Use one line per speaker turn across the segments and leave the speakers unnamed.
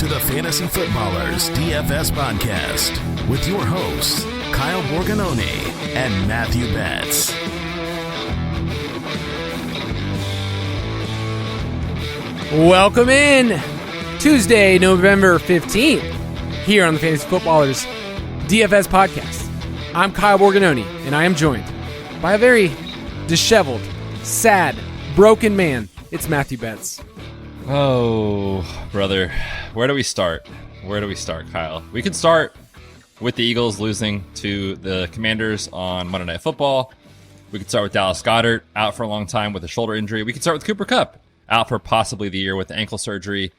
to the Fantasy Footballers DFS Podcast with your hosts, Kyle Borganoni and Matthew Betz.
Welcome in Tuesday, November 15th, here on the Fantasy Footballers DFS Podcast. I'm Kyle Borganoni, and I am joined by a very disheveled, sad, broken man. It's Matthew Betz.
Oh, brother. Where do we start? Kyle? We could start with the Eagles losing to the Commanders on Monday Night Football. We could start with Dallas Goedert, out for a long time with a shoulder injury. We could start with Cooper Kupp, out for possibly the year with the ankle surgery.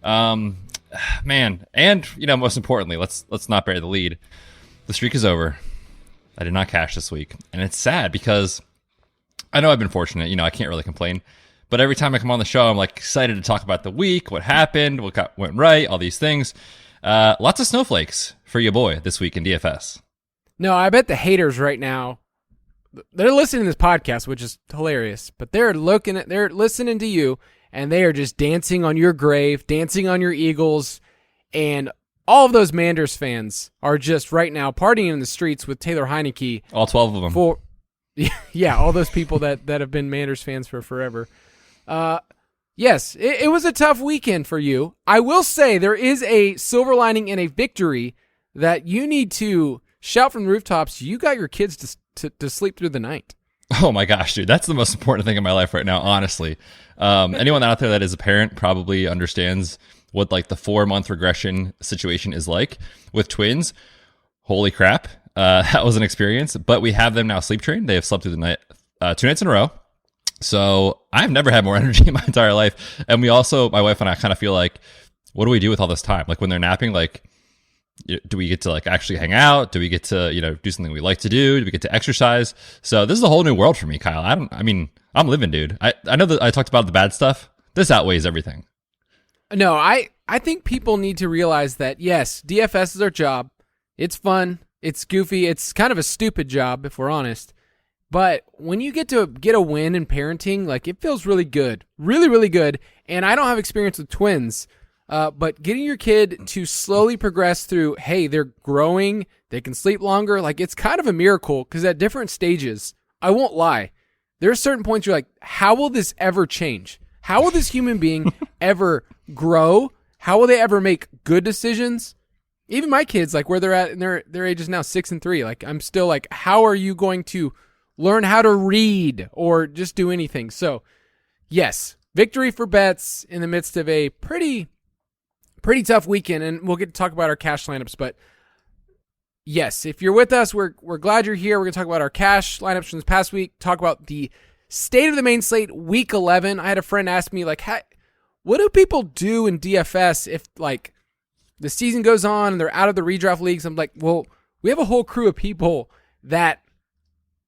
Man, and, most importantly, let's not bury the lead. The streak is over. I did not cash this week. And it's sad because I know I've been fortunate. I can't really complain. But every time I come on the show, I'm excited to talk about the week, what happened, what went right, all these things. Lots of snowflakes for your boy this week in DFS.
No, I bet the haters right now, they're listening to this podcast, which is hilarious, but they're listening to you, and they are just dancing on your grave, dancing on your Eagles, and all of those Manders fans are just right now partying in the streets with Taylor Heineke.
All 12 of them.
Yeah, all those people that have been Manders fans for forever. Yes, it was a tough weekend for you. I will say there is a silver lining and a victory that you need to shout from the rooftops. You got your kids to sleep through the night.
Oh my gosh, dude. That's the most important thing in my life right now, honestly. Anyone out there that is a parent probably understands what the 4-month regression situation is like with twins. Holy crap. That was an experience, but we have them now sleep trained. They have slept through the night, 2 nights in a row. So I've never had more energy in my entire life. And we also, my wife and I kind of feel like, what do we do with all this time? When they're napping, do we get to actually hang out? Do we get to, do something we like to do? Do we get to exercise? So this is a whole new world for me, Kyle. I'm living, dude. I know that I talked about the bad stuff. This outweighs everything.
No, I think people need to realize that, yes, DFS is our job. It's fun. It's goofy. It's kind of a stupid job, if we're honest. But when you get a win in parenting, it feels really good. Really, really good. And I don't have experience with twins, but getting your kid to slowly progress through, hey, they're growing, they can sleep longer, it's kind of a miracle because at different stages, I won't lie, there are certain points you're like, how will this ever change? How will this human being ever grow? How will they ever make good decisions? Even my kids, where they're at in their age is now 6 and 3. I'm still how are you going to learn how to read or just do anything? So, yes, victory for Betz in the midst of a pretty tough weekend, and we'll get to talk about our cash lineups. But yes, if you're with us, we're glad you're here. We're going to talk about our cash lineups from this past week, talk about the state of the main slate, week 11. I had a friend ask me, what do people do in DFS if, the season goes on and they're out of the redraft leagues? I'm like, well, we have a whole crew of people that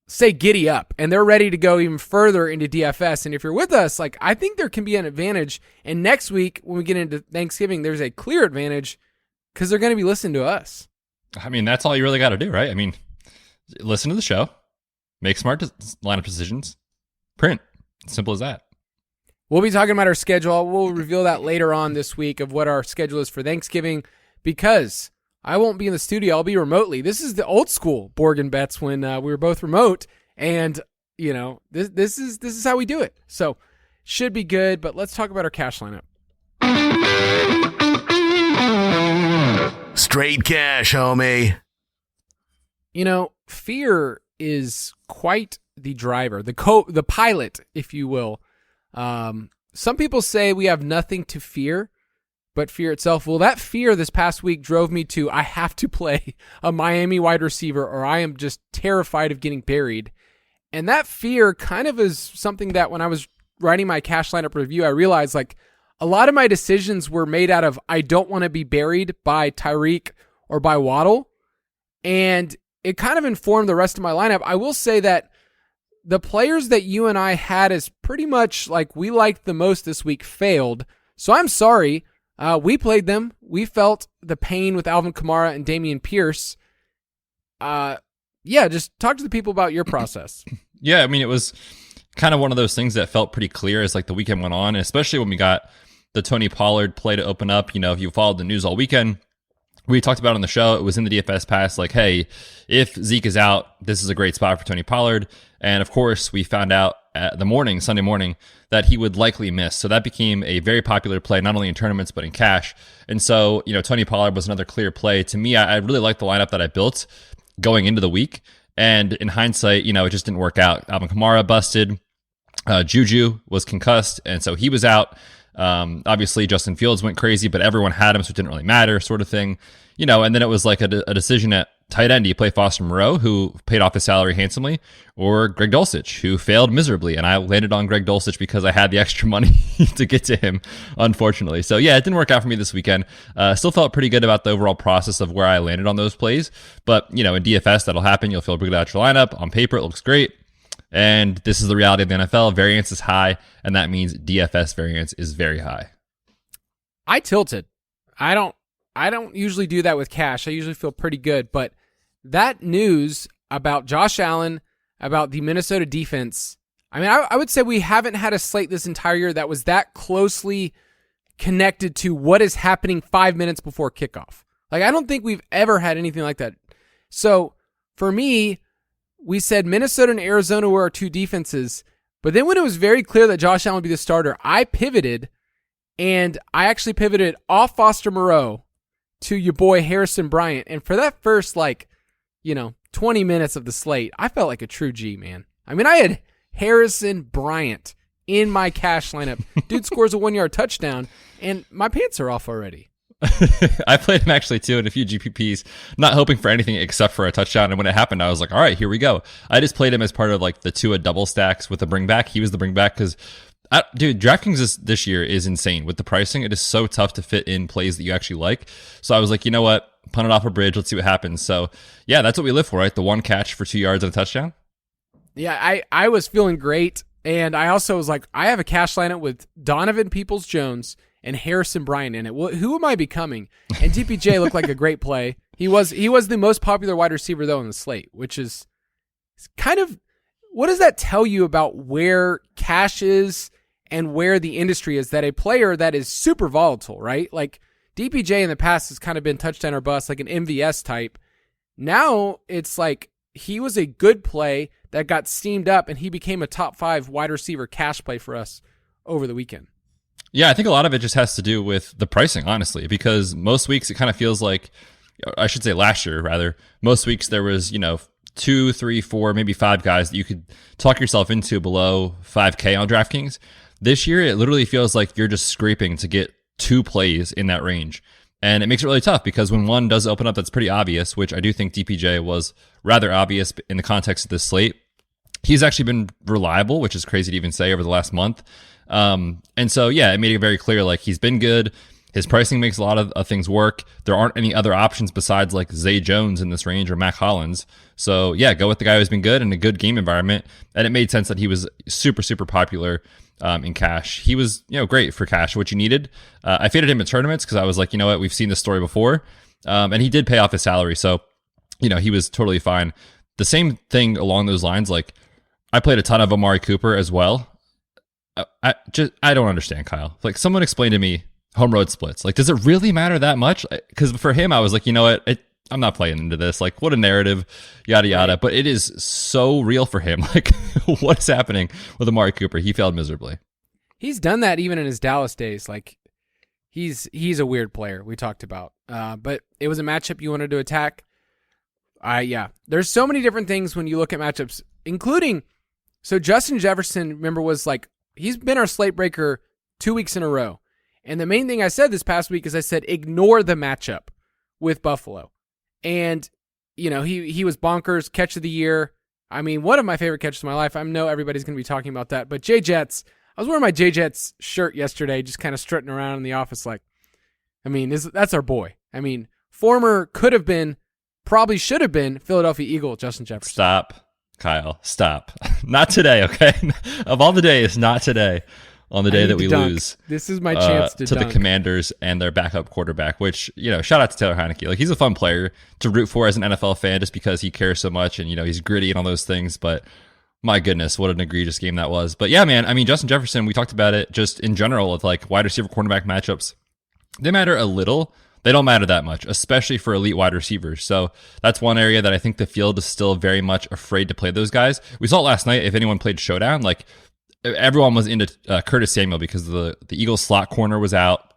say giddy up, and they're ready to go even further into DFS. And if you're with us, I think there can be an advantage. And next week, when we get into Thanksgiving, there's a clear advantage because they're going to be listening to us.
That's all you really got to do, right? Listen to the show, make smart lineup decisions, print. Simple as that.
We'll be talking about our schedule. We'll reveal that later on this week of what our schedule is for Thanksgiving, because I won't be in the studio. I'll be remotely. This is the old school Borg and Betz when we were both remote, and this is how we do it. So should be good. But let's talk about our cash lineup.
Straight cash, homie.
Fear is quite the driver, the pilot, if you will. Some people say we have nothing to fear but fear itself. Well, that fear this past week drove me to, I have to play a Miami wide receiver or I am just terrified of getting buried. And that fear kind of is something that when I was writing my cash lineup review, I realized a lot of my decisions were made out of, I don't want to be buried by Tyreek or by Waddle. And it kind of informed the rest of my lineup. I will say that the players that you and I had as pretty much we liked the most this week failed. So I'm sorry. We played them. We felt the pain with Alvin Kamara and Dameon Pierce. Just talk to the people about your process.
Yeah, it was kind of one of those things that felt pretty clear as the weekend went on, especially when we got the Tony Pollard play to open up. If you followed the news all weekend, we talked about on the show, it was in the DFS Pass, like, hey, if Zeke is out, this is a great spot for Tony Pollard. And of course, we found out at Sunday morning, that he would likely miss. So that became a very popular play, not only in tournaments, but in cash. And so, Tony Pollard was another clear play. To me, I really liked the lineup that I built going into the week. And in hindsight, it just didn't work out. Alvin Kamara busted. Juju was concussed, and so he was out. Obviously, Justin Fields went crazy, but everyone had him, so it didn't really matter, sort of thing. And then it was like a decision at tight end. Do you play Foster Moreau, who paid off his salary handsomely, or Greg Dulcich, who failed miserably? And I landed on Greg Dulcich because I had the extra money to get to him, unfortunately. So yeah, it didn't work out for me this weekend. Still felt pretty good about the overall process of where I landed on those plays. But, in DFS, that'll happen. You'll feel pretty good about your lineup. On paper, it looks great. And this is the reality of the NFL. Variance is high, and that means DFS variance is very high.
I tilted. I don't usually do that with cash. I usually feel pretty good, but that news about Josh Allen, about the Minnesota defense, I would say we haven't had a slate this entire year that was that closely connected to what is happening 5 minutes before kickoff. Like, I don't think we've ever had anything like that. So for me, we said Minnesota and Arizona were our two defenses, but then when it was very clear that Josh Allen would be the starter, I pivoted, and I actually pivoted off Foster Moreau to your boy Harrison Bryant. And for that first, 20 minutes of the slate, I felt like a true G, man. I had Harrison Bryant in my cash lineup. Dude scores a 1-yard touchdown, and my pants are off already.
I played him actually too in a few GPPs, not hoping for anything except for a touchdown. And when it happened, I was like, all right, here we go. I just played him as part of the Tua double stacks with the bring back. He was the bring back because, dude, DraftKings this year is insane with the pricing. It is so tough to fit in plays that you actually like. So I was like, you know what? Punt it off a bridge. Let's see what happens. So yeah, that's what we live for, right? The one catch for 2 yards and a touchdown.
Yeah, I was feeling great. And I also was like, I have a cash lineup with Donovan Peoples-Jones and Harrison Bryant in it. Well, who am I becoming? And DPJ looked like a great play. He was the most popular wide receiver, though, in the slate, which is kind of, what does that tell you about where cash is and where the industry is? That a player that is super volatile, right? Like DPJ in the past has kind of been touchdown or bust, like an MVS type. Now it's like he was a good play that got steamed up, and he became a top 5 wide receiver cash play for us over the weekend.
Yeah, I think a lot of it just has to do with the pricing, honestly, because most weeks it kind of feels like, I should say last year, rather, most weeks there was, 2, 3, 4, maybe 5 guys that you could talk yourself into below 5K on DraftKings. This year, it literally feels like you're just scraping to get 2 plays in that range. And it makes it really tough because when one does open up that's pretty obvious, which I do think DPJ was rather obvious in the context of this slate, he's actually been reliable, which is crazy to even say, over the last month. And so, yeah, it made it very clear, he's been good. His pricing makes a lot of things work. There aren't any other options besides Zay Jones in this range or Mac Hollins. So yeah, go with the guy who's been good in a good game environment. And it made sense that he was super, super popular in cash. He was, great for cash, what you needed. I faded him in tournaments because I was like, you know what, we've seen this story before. And he did pay off his salary. So, he was totally fine. The same thing along those lines, I played a ton of Amari Cooper as well. I don't understand, Kyle. Someone explain to me home road splits. Does it really matter that much? Because for him, I was like, you know what? I'm not playing into this. What a narrative, yada, yada. But it is so real for him. What is happening with Amari Cooper? He failed miserably.
He's done that even in his Dallas days. He's a weird player, we talked about. But it was a matchup you wanted to attack. Yeah. There's so many different things when you look at matchups, including, so Justin Jefferson, remember, was he's been our slate breaker 2 weeks in a row. And the main thing I said this past week is I said, ignore the matchup with Buffalo. And, he was bonkers, catch of the year. One of my favorite catches of my life. I know everybody's going to be talking about that. But J-Jets, I was wearing my J-Jets shirt yesterday, just kind of strutting around in the office that's our boy. Former could have been, probably should have been Philadelphia Eagle Justin Jefferson.
Stop, Kyle. Stop. Not today, okay? Of all the days, not today. On the day that we lose.
This is my chance to
the Commanders and their backup quarterback, which, shout out to Taylor Heineke. He's a fun player to root for as an NFL fan just because he cares so much and, he's gritty and all those things. But My goodness, what an egregious game that was. But yeah, man, I mean, Justin Jefferson, we talked about it just in general with like wide receiver cornerback matchups. They matter a little. They don't matter that much, especially for elite wide receivers. So that's one area that I think the field is still very much afraid to play those guys. We saw it last night. If anyone played Showdown, like everyone was into Curtis Samuel because the Eagles slot corner was out.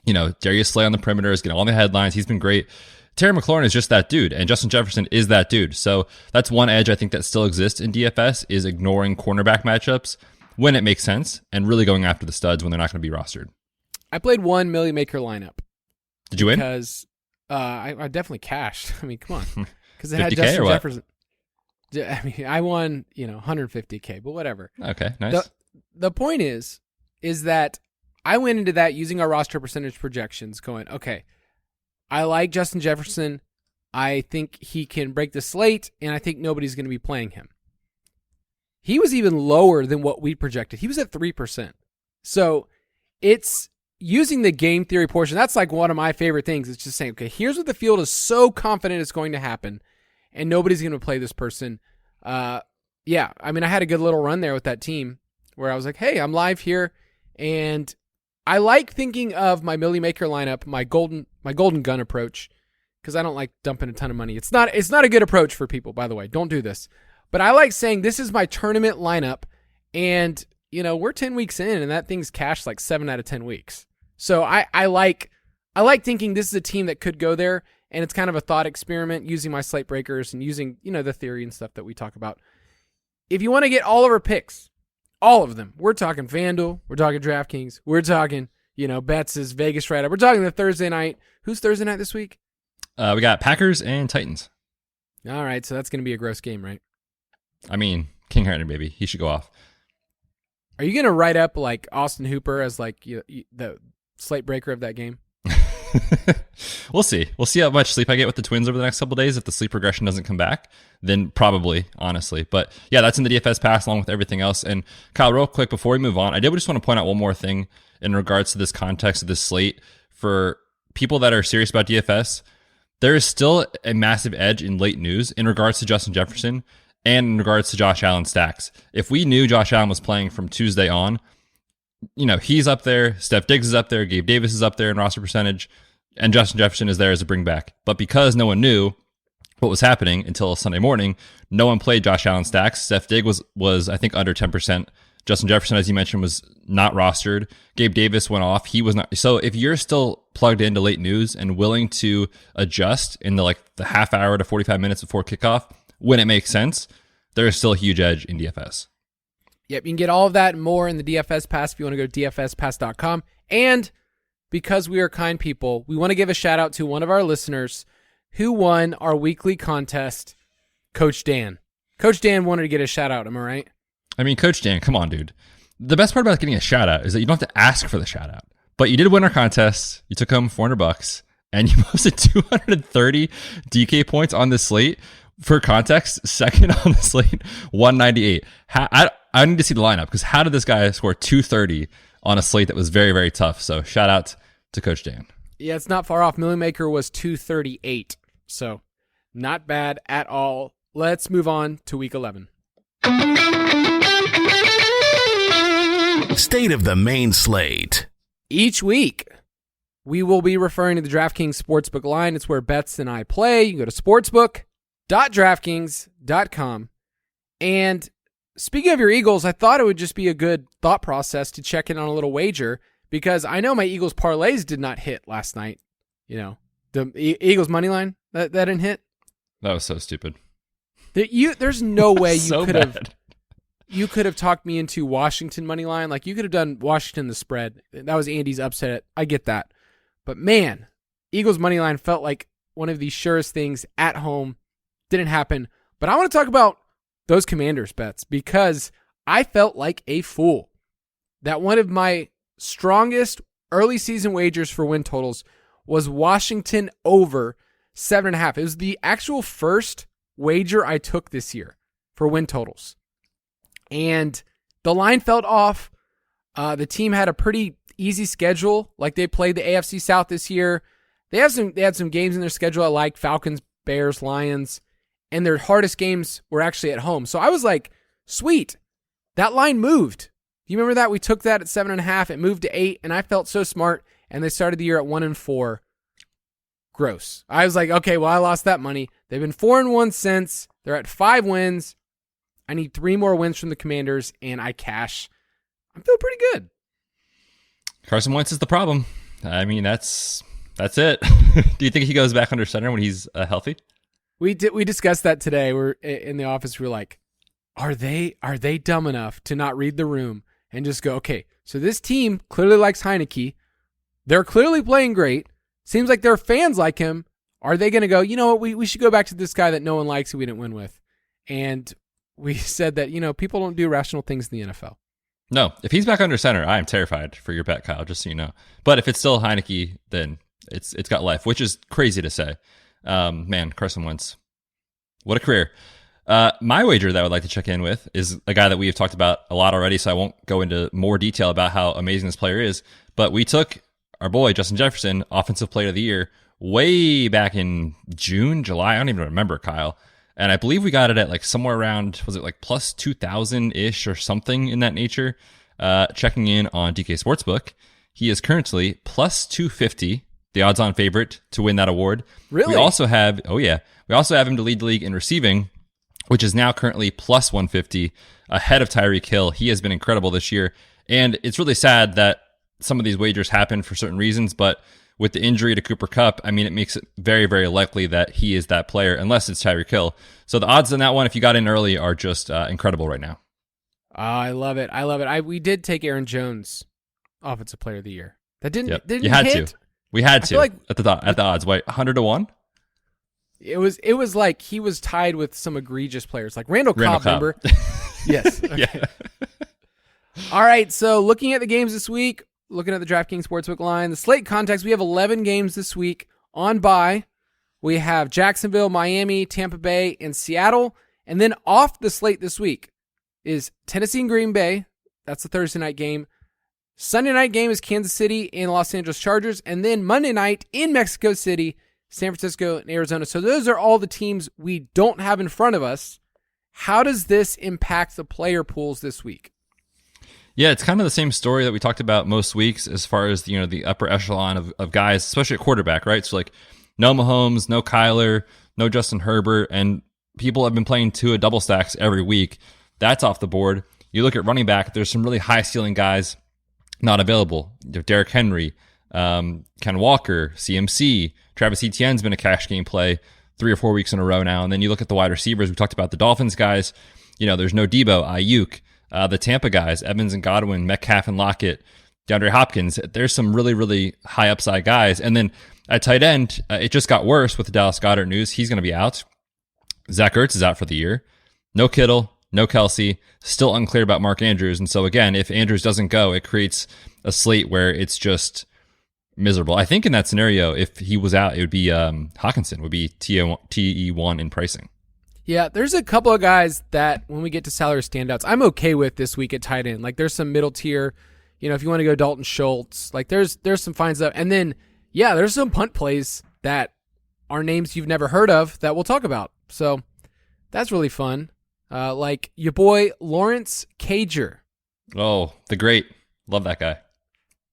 You know, Darius Slay on the perimeter is getting all the headlines. He's been great. Terry McLaurin is just that dude, and Justin Jefferson is that dude. So that's one edge I think that still exists in DFS is ignoring cornerback matchups when it makes sense and really going after the studs when they're not going to be rostered.
I played one Millie Maker lineup.
Did you win?
Because I definitely cashed. I mean, come on. Because it had
50K
Justin
or what?
Jefferson. I mean, I won, 150K, but whatever.
Okay, nice.
The point is that I went into that using our roster percentage projections going, okay, I like Justin Jefferson. I think he can break the slate, and I think nobody's going to be playing him. He was even lower than what we projected. He was at 3%. So it's using the game theory portion. That's like one of my favorite things. It's just saying, okay, here's what the field is so confident it's going to happen, and nobody's going to play this person. Yeah, I mean, I had a good little run there with that team where I was like, hey, I'm live here, and I like thinking of my Millie Maker lineup, my golden gun approach, because I don't like dumping a ton of money. It's not a good approach for people, by the way. Don't do this. But I like saying this is my tournament lineup, and we're 10 weeks in, and that thing's cashed like 7 out of 10 weeks. So I like thinking this is a team that could go there, and it's kind of a thought experiment using my slate breakers and using the theory and stuff that we talk about. If you want to get all of our picks, all of them. We're talking FanDuel. We're talking DraftKings. We're talking, Betz' Vegas write-up. We're talking the Thursday night. Who's Thursday night this week?
We got Packers and Titans.
All right, so that's going to be a gross game, right?
I mean, King Henry, baby. He should go off.
Are you going to write up like Austin Hooper as like the slate breaker of that game?
We'll see. We'll see how much sleep I get with the Twins over the next couple of days. If the sleep regression doesn't come back, then probably, honestly. But yeah, that's in the DFS Pass along with everything else. And Kyle, real quick before we move on, I did just want to point out one more thing in regards to this context of this slate. For people that are serious about DFS, there is still a massive edge in late news in regards to Justin Jefferson and in regards to Josh Allen stacks. If we knew Josh Allen was playing from Tuesday on, he's up there, Steph Diggs is up there, Gabe Davis is up there in roster percentage, and Justin Jefferson is there as a bring back. But because no one knew what was happening until Sunday morning, no one played Josh Allen stacks. Steph Diggs was I think under 10%. Justin Jefferson, as you mentioned, was not rostered. Gabe Davis went off. He was not. So if you're still plugged into late news and willing to adjust in the half hour to 45 minutes before kickoff, when it makes sense, there is still a huge edge in DFS.
Yep, you can get all of that and more in the DFS Pass if you want to go to dfspass.com. And because we are kind people, we want to give a shout out to one of our listeners who won our weekly contest, Coach Dan. Coach Dan wanted to get a shout out, am I right?
I mean, Coach Dan, come on, dude. The best part about getting a shout out is that you don't have to ask for the shout out. But you did win our contest. You took home $400 and you posted 230 DK points on this slate. For context, second on the slate, 198. I need to see the lineup because how did this guy score 230 on a slate that was very, very tough? So shout out to Coach Dan.
Yeah, it's not far off. Millie Maker was 238. So not bad at all. Let's move on to week 11.
State of the main slate.
Each week, we will be referring to the DraftKings Sportsbook line. It's where Betz and I play. You can go to sportsbook.draftkings.com. And speaking of your Eagles, I thought it would just be a good thought process to check in on a little wager because I know my Eagles parlays did not hit last night. The Eagles money line, that didn't hit.
That was so stupid.
There's no way
you
could have talked me into Washington money line. Like you could have done Washington the spread. That was Andy's upset. I get that. But man, Eagles money line felt like one of the surest things at home. Didn't happen. But I want to talk about those Commanders bets because I felt like a fool that one of my strongest early season wagers for win totals was Washington over 7.5. It was the actual first wager I took this year for win totals. And the line felt off. The team had a pretty easy schedule. Like they played the AFC South this year. They had some games in their schedule I liked, Falcons, Bears, Lions, and their hardest games were actually at home. So I was like Sweet. That line moved. You remember that? We took that at 7.5. It moved to 8, and I felt so smart. And they started the year at 1-4. Gross. I was like, okay, well, I lost that money. They've been 4-1 since. They're at 5 wins. I need 3 more wins from the Commanders, and I cash. I'm feeling pretty good.
Carson Wentz is the problem. I mean, that's it. Do you think he goes back under center when he's healthy?
We discussed that today. We're in the office. We're like, are they dumb enough to not read the room and just go, okay, so this team clearly likes Heineke. They're clearly playing great. Seems like their fans like him. Are they going to go, you know what, we should go back to this guy that no one likes who we didn't win with? And we said that, people don't do rational things in the NFL.
No, if he's back under center, I am terrified for your bet, Kyle, just so you know. But if it's still Heineke, then it's got life, which is crazy to say. Man, Carson Wentz, what a career. My wager that I would like to check in with is a guy that we have talked about a lot already, so I won't go into more detail about how amazing this player is. But we took our boy, Justin Jefferson, Offensive Player of the Year, way back in June, July. I don't even remember, Kyle. And I believe we got it at like somewhere around, was it like plus 2,000-ish or something in that nature? Checking in on DK Sportsbook, he is currently plus 250, the odds-on favorite to win that award.
Really?
We also have him to lead the league in receiving, which is now currently plus 150, ahead of Tyreek Hill. He has been incredible this year. And it's really sad that some of these wagers happen for certain reasons, but with the injury to Cooper Kupp, I mean, it makes it very, very likely that he is that player, unless it's Tyreek Hill. So the odds on that one, if you got in early, are just incredible right now.
Oh, I love it. We did take Aaron Jones, Offensive Player of the Year. That didn't
you had
hit.
to. We had to
like
at the odds. Wait, 100-1?
It was like he was tied with some egregious players, like Randall Cobb. Remember? Yes. Okay.
Yeah.
All right. So looking at the games this week, looking at the DraftKings Sportsbook line, the slate context, we have 11 games this week on bye. We have Jacksonville, Miami, Tampa Bay, and Seattle. And then off the slate this week is Tennessee and Green Bay. That's the Thursday night game. Sunday night game is Kansas City and Los Angeles Chargers. And then Monday night in Mexico City, San Francisco and Arizona. So those are all the teams we don't have in front of us. How does this impact the player pools this week?
Yeah, it's kind of the same story that we talked about most weeks as far as the upper echelon of guys, especially at quarterback, right? So like no Mahomes, no Kyler, no Justin Herbert, and people have been playing Tua double stacks every week. That's off the board. You look at running back, there's some really high ceiling guys not available. Derrick Henry, Ken Walker, CMC, Travis Etienne's been a cash game play 3 or 4 weeks in a row now. And then you look at the wide receivers. We talked about the Dolphins guys. There's no Debo, Ayuk. The Tampa guys, Evans and Godwin, Metcalf and Lockett, DeAndre Hopkins. There's some really, really high upside guys. And then at tight end, it just got worse with the Dallas Goedert news. He's going to be out. Zach Ertz is out for the year. No Kittle, no Kelsey. Still unclear about Mark Andrews. And so again, if Andrews doesn't go, it creates a slate where it's just miserable. I think in that scenario, if he was out, it would be Hawkinson would be TE1 in pricing.
Yeah, there's a couple of guys that when we get to salary standouts, I'm okay with this week at tight end. Like there's some middle tier, if you want to go Dalton Schultz, like there's some fine stuff. And then, yeah, there's some punt plays that are names you've never heard of that we'll talk about. So that's really fun. Like your boy Lawrence Cager.
Oh, the great. Love that guy.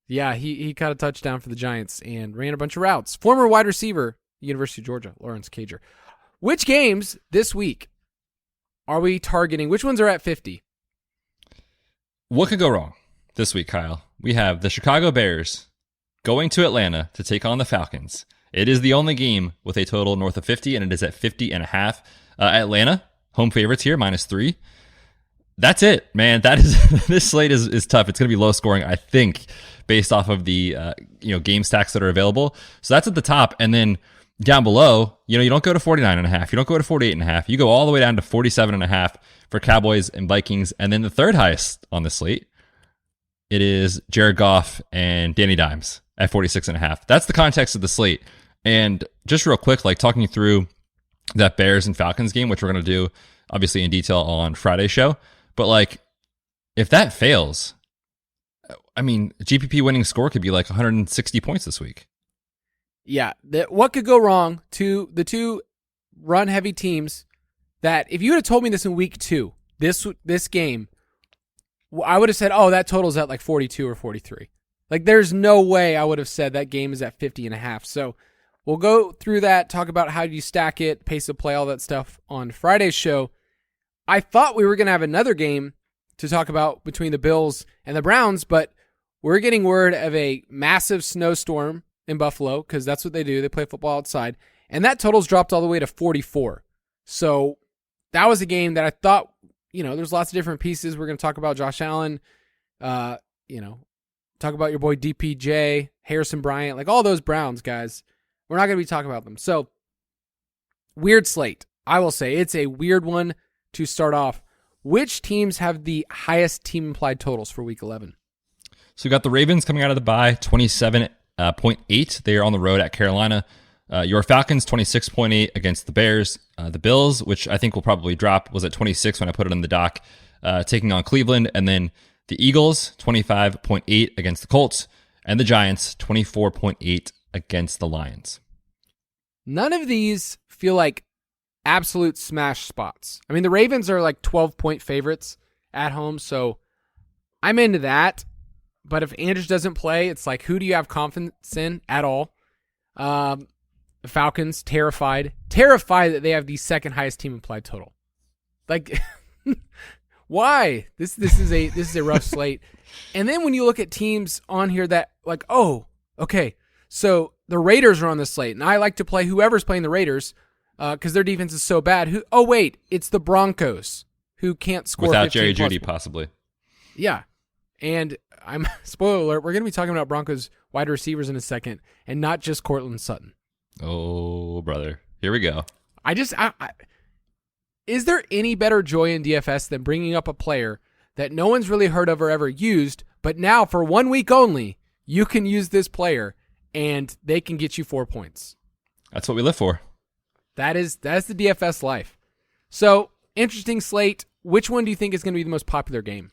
Yeah, he caught a touchdown for the Giants and ran a bunch of routes. Former wide receiver, University of Georgia, Lawrence Cager. Which games this week are we targeting? Which ones are at 50?
What could go wrong this week, Kyle? We have the Chicago Bears going to Atlanta to take on the Falcons. It is the only game with a total north of 50, and it is at 50.5. Atlanta, home favorites here, -3. That's it, man. That is this slate is tough. It's going to be low scoring, I think, based off of the game stacks that are available. So that's at the top, and then down below, you don't go to 49.5. You don't go to 48.5. You go all the way down to 47.5 for Cowboys and Vikings. And then the third highest on the slate, it is Jared Goff and Danny Dimes at 46.5. That's the context of the slate. And just real quick, like talking through that Bears and Falcons game, which we're going to do obviously in detail on Friday's show. But like, if that fails, I mean, GPP winning score could be like 160 points this week.
Yeah, what could go wrong to the two run-heavy teams that if you would have told me this in week 2, this game, I would have said, oh, that total's at like 42 or 43. Like, there's no way I would have said that game is at 50.5. So we'll go through that, talk about how you stack it, pace of play, all that stuff on Friday's show. I thought we were going to have another game to talk about between the Bills and the Browns, but we're getting word of a massive snowstorm in Buffalo, because that's what they do. They play football outside. And that total's dropped all the way to 44. So that was a game that I thought, there's lots of different pieces. We're going to talk about Josh Allen, talk about your boy DPJ, Harrison Bryant, like all those Browns guys. We're not going to be talking about them. So, weird slate. I will say it's a weird one to start off. Which teams have the highest team implied totals for Week 11?
So we got the Ravens coming out of the bye, 27.8. They are on the road at Carolina. Your Falcons, 26.8 against the Bears. The Bills, which I think will probably drop, was at 26 when I put it in the doc, taking on Cleveland. And then the Eagles, 25.8 against the Colts. And the Giants, 24.8 against the Lions.
None of these feel like absolute smash spots. I mean, the Ravens are like 12-point favorites at home, so I'm into that. But if Andrews doesn't play, it's like, who do you have confidence in at all? The Falcons, terrified that they have the second highest team implied total. Like, why? This is a rough slate. And then when you look at teams on here that like, oh, okay, so the Raiders are on this slate, and I like to play whoever's playing the Raiders because their defense is so bad. Oh wait, it's the Broncos who can't score
without Jerry
plus.
Jeudy possibly.
Yeah, and I'm spoiler alert. We're going to be talking about Broncos wide receivers in a second, and not just Courtland Sutton.
Oh, brother, here we go.
Is there any better joy in DFS than bringing up a player that no one's really heard of or ever used, but now for 1 week only, you can use this player and they can get you 4 points?
That's what we live for.
That's the DFS life. So, interesting slate. Which one do you think is going to be the most popular game?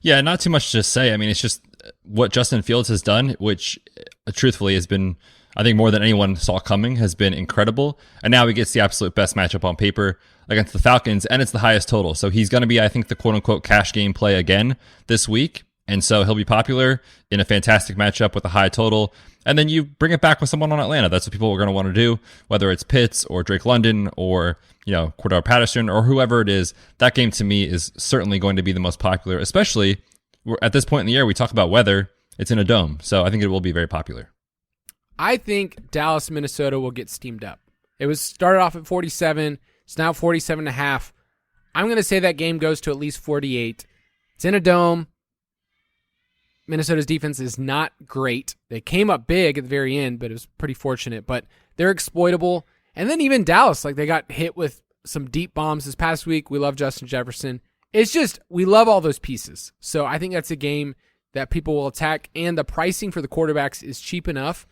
Yeah, not too much to say. I mean, it's just what Justin Fields has done, which truthfully has been, I think more than anyone saw coming, has been incredible. And now he gets the absolute best matchup on paper against the Falcons, and it's the highest total. So he's going to be, I think, the quote-unquote cash game play again this week. And so he'll be popular in a fantastic matchup with a high total. And then you bring it back with someone on Atlanta. That's what people are going to want to do, whether it's Pitts or Drake London or, Cordell Patterson or whoever it is. That game to me is certainly going to be the most popular, especially at this point in the year. We talk about weather. It's in a dome. So I think it will be very popular.
I think Dallas, Minnesota will get steamed up. It was started off at 47. It's now 47.5. I'm going to say that game goes to at least 48. It's in a dome. Minnesota's defense is not great. They came up big at the very end, but it was pretty fortunate. But they're exploitable. And then even Dallas, like they got hit with some deep bombs this past week. We love Justin Jefferson. It's just, we love all those pieces. So I think that's a game that people will attack. And the pricing for the quarterbacks is cheap enough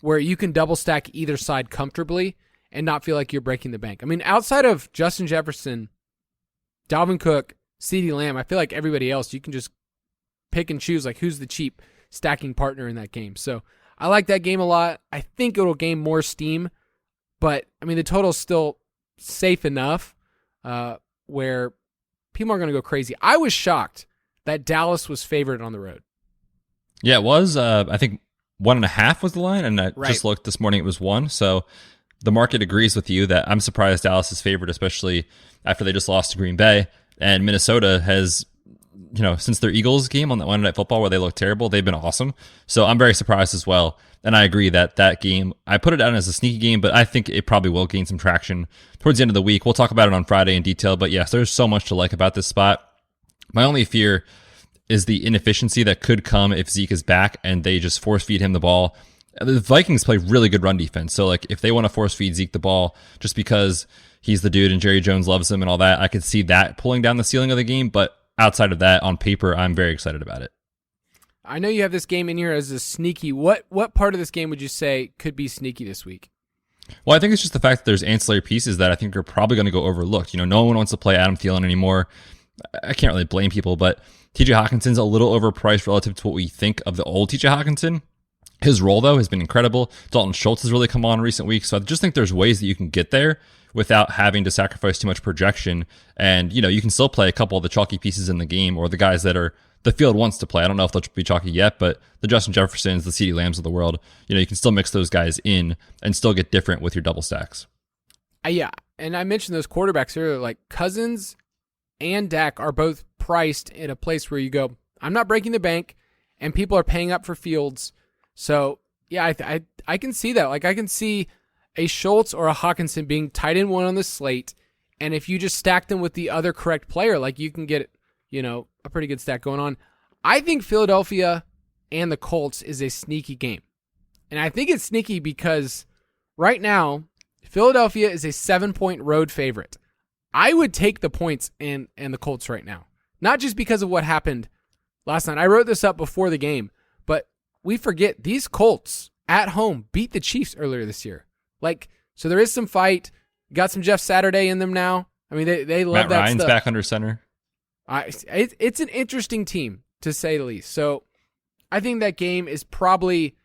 where you can double stack either side comfortably and not feel like you're breaking the bank. I mean, outside of Justin Jefferson, Dalvin Cook, CeeDee Lamb, I feel like everybody else, you can just pick and choose like who's the cheap stacking partner in that game. So I like that game a lot. I think it'll gain more steam, but I mean the total's still safe enough where people are going to go crazy. I was shocked that Dallas was favored on the road.
Yeah, it was. I think 1.5 was the line, and I just looked this morning. It was 1. So the market agrees with you that I'm surprised Dallas is favored, especially after they just lost to Green Bay. And Minnesota has, since their Eagles game on that Monday Night Football where they looked terrible, they've been awesome. So I'm very surprised as well. And I agree that game, I put it down as a sneaky game, but I think it probably will gain some traction towards the end of the week. We'll talk about it on Friday in detail. But yes, there's so much to like about this spot. My only fear is the inefficiency that could come if Zeke is back and they just force feed him the ball. The Vikings play really good run defense. So like if they want to force feed Zeke the ball just because he's the dude and Jerry Jones loves him and all that, I could see that pulling down the ceiling of the game. But outside of that, on paper, I'm very excited about it.
I know you have this game in here as a sneaky. What part of this game would you say could be sneaky this week?
Well, I think it's just the fact that there's ancillary pieces that I think are probably going to go overlooked. No one wants to play Adam Thielen anymore. I can't really blame people, but TJ Hawkinson's a little overpriced relative to what we think of the old TJ Hawkinson. His role, though, has been incredible. Dalton Schultz has really come on in recent weeks, so I just think there's ways that you can get there without having to sacrifice too much projection. And, you can still play a couple of the chalky pieces in the game, or the guys that are the field wants to play. I don't know if they'll be chalky yet, but the Justin Jeffersons, the CeeDee Lambs of the world, you can still mix those guys in and still get different with your double stacks.
Yeah, and I mentioned those quarterbacks earlier, like Cousins and Dak are both priced in a place where you go, I'm not breaking the bank, and people are paying up for Fields. So, yeah, I can see that. Like, I can see a Schultz or a Hawkinson being tight end one on the slate, and if you just stack them with the other correct player, like, you can get, a pretty good stack going on. I think Philadelphia and the Colts is a sneaky game. And I think it's sneaky because right now, Philadelphia is a 7-point road favorite. I would take the points and the Colts right now. Not just because of what happened last night. I wrote this up before the game, but we forget these Colts at home beat the Chiefs earlier this year. So there is some fight. Got some Jeff Saturday in them now. I mean, they love
Matt
that
Ryan's
stuff.
back under center.
It's an interesting team, to say the least. So I think that game is probably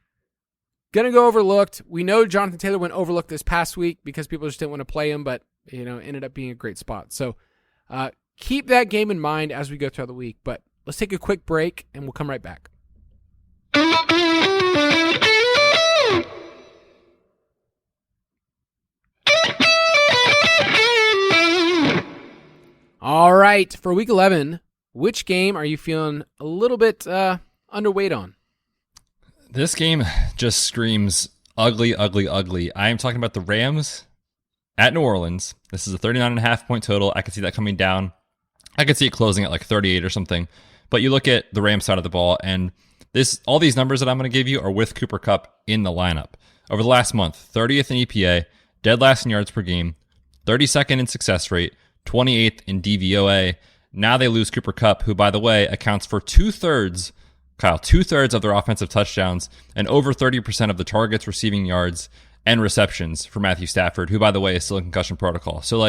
going to go overlooked. We know Jonathan Taylor went overlooked this past week because people just didn't want to play him, but ended up being a great spot. So keep that game in mind as we go throughout the week. But let's take a quick break, and we'll come right back. All right, for Week 11, which game are you feeling a little bit underweight on?
This game just screams ugly, ugly, ugly. I am talking about the Rams at New Orleans. This is a 39.5-point total. I could see that coming down. I could see it closing at like 38 or something. But you look at the Rams side of the ball, and all these numbers that I'm going to give you are with Cooper Kupp in the lineup. Over the last month, 30th in EPA, dead last in yards per game, 32nd in success rate, 28th in DVOA. Now they lose Cooper Kupp, who, by the way, accounts for two-thirds of their offensive touchdowns and over 30% of the targets, receiving yards, and receptions for Matthew Stafford, who, by the way, is still in concussion protocol. So,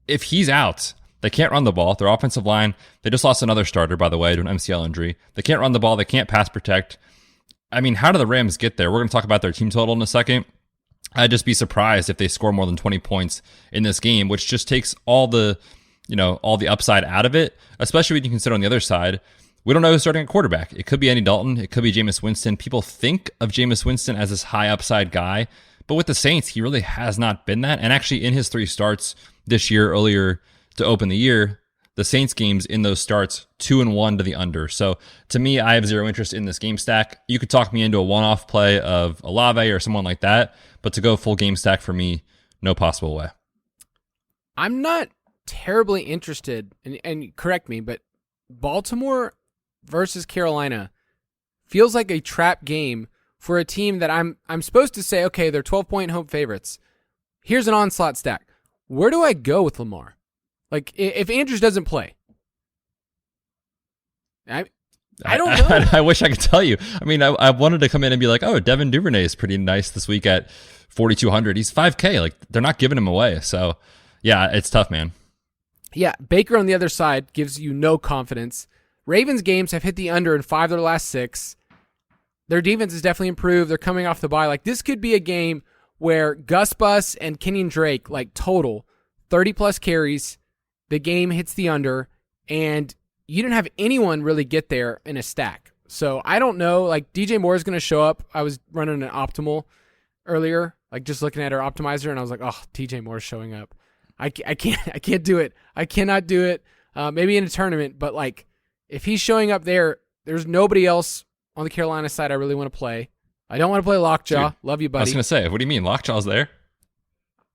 if he's out, they can't run the ball. Their offensive line, they just lost another starter, by the way, to an MCL injury. They can't run the ball. They can't pass protect. I mean, how do the Rams get there? We're going to talk about their team total in a second. I'd just be surprised if they score more than 20 points in this game, which just takes all the upside out of it, especially when you consider on the other side, we don't know who's starting at quarterback. It could be Andy Dalton. It could be Jameis Winston. People think of Jameis Winston as this high upside guy, but with the Saints, he really has not been that. And actually in his 3 starts this year, earlier to open the year, the Saints games in those starts, 2-1 to the under. So to me, I have zero interest in this game stack. You could talk me into a one-off play of Olave or someone like that, but to go full game stack for me, no possible way.
I'm not terribly interested, and correct me, but Baltimore versus Carolina feels like a trap game for a team that I'm supposed to say, okay, they're 12-point home favorites. Here's an onslaught stack. Where do I go with Lamar? If Andrews doesn't play, I don't know.
I wish I could tell you. I mean, I wanted to come in and be like, oh, Devin Duvernay is pretty nice this week at 4,200. He's $5K. They're not giving him away. So, yeah, it's tough, man.
Yeah, Baker on the other side gives you no confidence. Ravens games have hit the under in 5 of their last 6. Their defense has definitely improved. They're coming off the bye. This could be a game where Gus Bus and Kenyon Drake, total 30-plus carries. The game hits the under, and you didn't have anyone really get there in a stack. So I don't know. DJ Moore is going to show up. I was running an optimal earlier, just looking at our optimizer, and I was like, oh, DJ Moore is showing up. I can't do it. I cannot do it. Maybe in a tournament, but if he's showing up there, there's nobody else on the Carolina side I really want to play. I don't want to play Lockjaw. Dude, love you, buddy.
I was going to say, what do you mean? Lockjaw's there?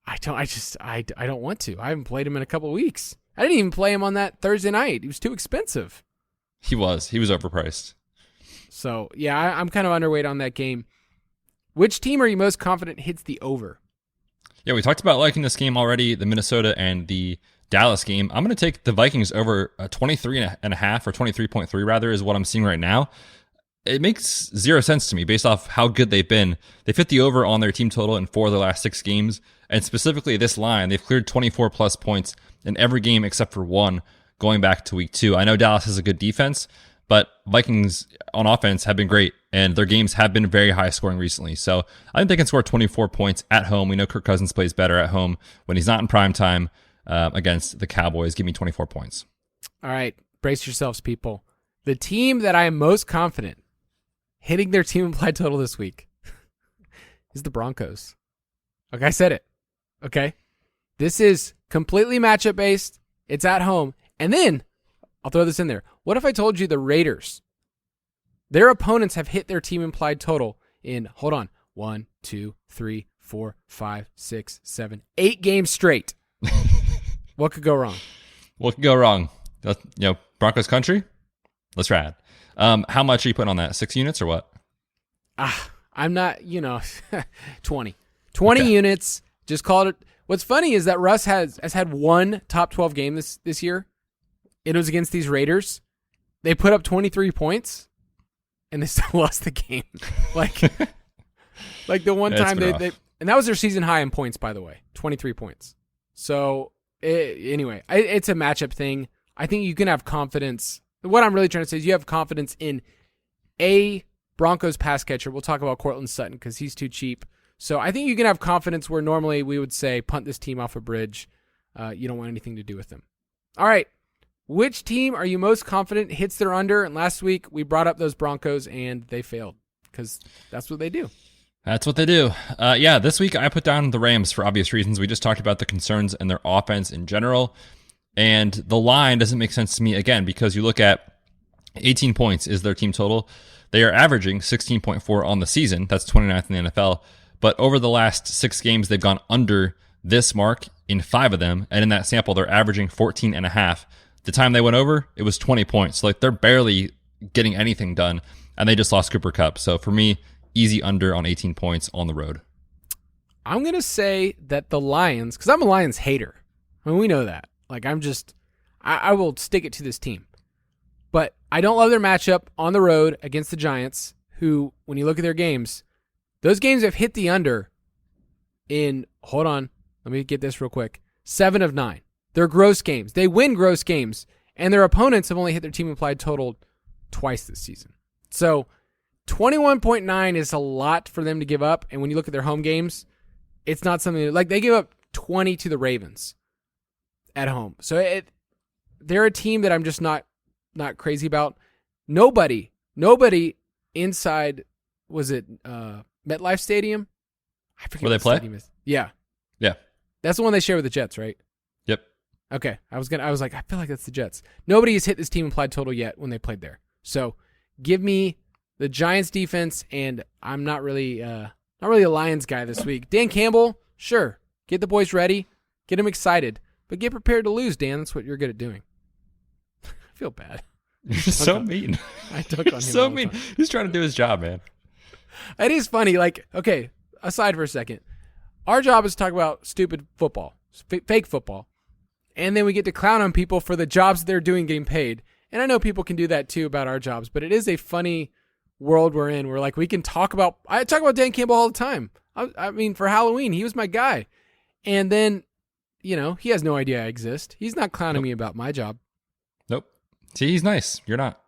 I don't want to. I haven't played him in a couple of weeks. I didn't even play him on that Thursday night. He was too expensive.
He was overpriced.
So, yeah, I'm kind of underweight on that game. Which team are you most confident hits the over?
Yeah, we talked about liking this game already, the Minnesota and the Dallas game. I'm going to take the Vikings over 23.5 or 23.3 rather is what I'm seeing right now. It makes zero sense to me based off how good they've been. They've hit the over on their team total in 4 of their last 6 games. And specifically this line, they've cleared 24 plus points in every game except for 1 going back to week 2. I know Dallas has a good defense, but Vikings on offense have been great and their games have been very high scoring recently. So I think they can score 24 points at home. We know Kirk Cousins plays better at home when he's not in prime time against the Cowboys. Give me 24 points.
All right, brace yourselves, people. The team that I am most confident hitting their team implied total this week is the Broncos. Okay, I said it. Okay? This is completely matchup based. It's at home. And then, I'll throw this in there. What if I told you the Raiders, their opponents have hit their team implied total in, 1, 2, 3, 4, 5, 6, 7, 8 games straight? What could go wrong?
What could go wrong? Broncos country? Let's ride. How much are you putting on that? 6 units or what?
I'm not, 20. 20
Okay.
units. Just call it. What's funny is that Russ has had one top 12 game this year. It was against these Raiders. They put up 23 points, and they still lost the game. like the one time they and that was their season high in points, by the way, 23 points. So anyway, it's a matchup thing. I think you can have confidence. What I'm really trying to say is you have confidence in a Broncos pass catcher. We'll talk about Cortland Sutton because he's too cheap. So I think you can have confidence where normally we would say punt this team off a bridge. You don't want anything to do with them. All right. Which team are you most confident hits their under? And last week we brought up those Broncos and they failed because that's what they do.
That's what they do. This week I put down the Rams for obvious reasons. We just talked about the concerns in their offense in general. And the line doesn't make sense to me, again, because you look at 18 points is their team total. They are averaging 16.4 on the season. That's 29th in the NFL. But over the last 6 games, they've gone under this mark in 5 of them. And in that sample, they're averaging 14.5. The time they went over, it was 20 points. So they're barely getting anything done. And they just lost Cooper Kupp. So for me, easy under on 18 points on the road.
I'm going to say that the Lions, because I'm a Lions hater. I mean, we know that. Like, I will stick it to this team. But I don't love their matchup on the road against the Giants, who, when you look at their games, those games have hit the under in, let me get this real quick, 7 of 9. They're gross games. They win gross games, and their opponents have only hit their team implied total twice this season. So 21.9 is a lot for them to give up, and when you look at their home games, it's not something like they give up 20 to the Ravens at home. So they're a team that I'm just not crazy about. Nobody inside, was it MetLife Stadium? I forget
where they play.
Yeah. That's the one they share with the Jets, right?
Yep.
Okay. I was like, I feel like that's the Jets. Nobody has hit this team implied total yet when they played there. So give me the Giants defense, and I'm not really a Lions guy this week. Dan Campbell, sure. Get the boys ready. Get them excited. But get prepared to lose, Dan. That's what you're good at doing. I feel bad.
You're so mean.
I took on him.
So mean. He's trying to do his job, man.
It is funny. Like, okay, aside for a second. Our job is to talk about stupid football, fake football. And then we get to clown on people for the jobs they're doing getting paid. And I know people can do that too about our jobs, but it is a funny world we're in where, like, we can talk about, I talk about Dan Campbell all the time. I mean, for Halloween, he was my guy. And then, he has no idea I exist. He's not clowning me about my job.
Nope. See, he's nice. You're not.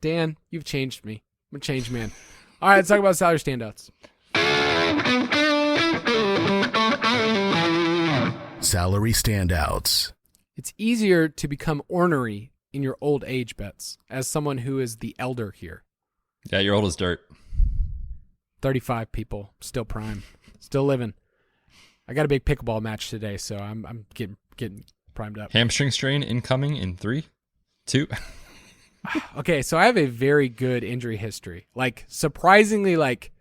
Dan, you've changed me. I'm a changed man. All right, let's talk about salary standouts.
Salary standouts.
It's easier to become ornery in your old age, Betz, as someone who is the elder here.
Yeah, you're old as dirt.
35 people, still prime, still living. I got a big pickleball match today, so I'm getting primed up.
Hamstring strain incoming in 3, 2.
Okay, so I have a very good injury history. Like, surprisingly, like,